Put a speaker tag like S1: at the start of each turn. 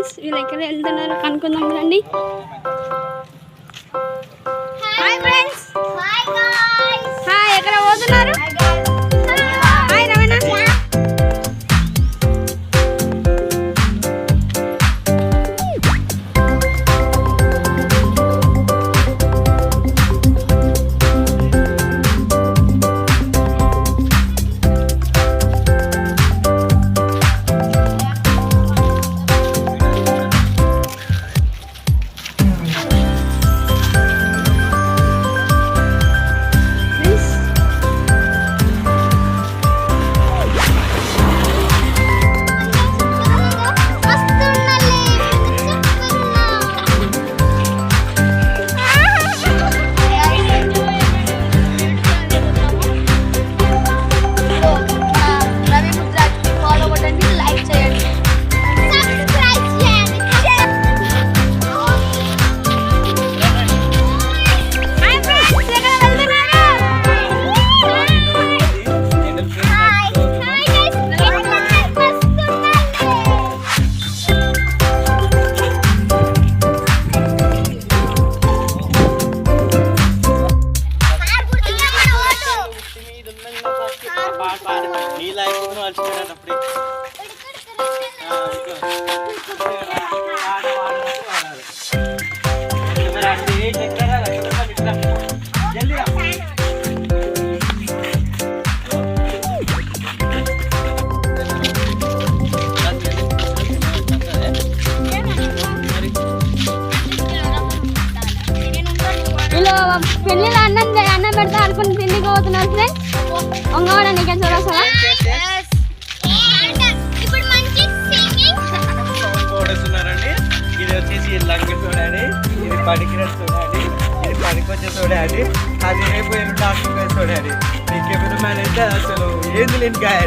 S1: Friends, వీళ్ళు ఎక్కడ వెళ్తున్నారు కనుక్కుందాం రండి. Hi friends. హాయ్, ఎక్కడ పోతున్నారు? హాయ్ రమణ. పెళ్ళిలో అన్నం పెడతా అనుకుని తిండికి పోతున్నారు ఫ్రెండ్స్. ఒంగోడా నీకే చూడసలా
S2: ఇది వచ్చేసి లంక చూడండి, ఇది పడికిన చూడండి, ఇది పనికొచ్చే చూడండి, అది రేపు డాక్టర్ చూడండి. నీకెవరు మేనేజ్ అసలు ఏంది లేని గాయ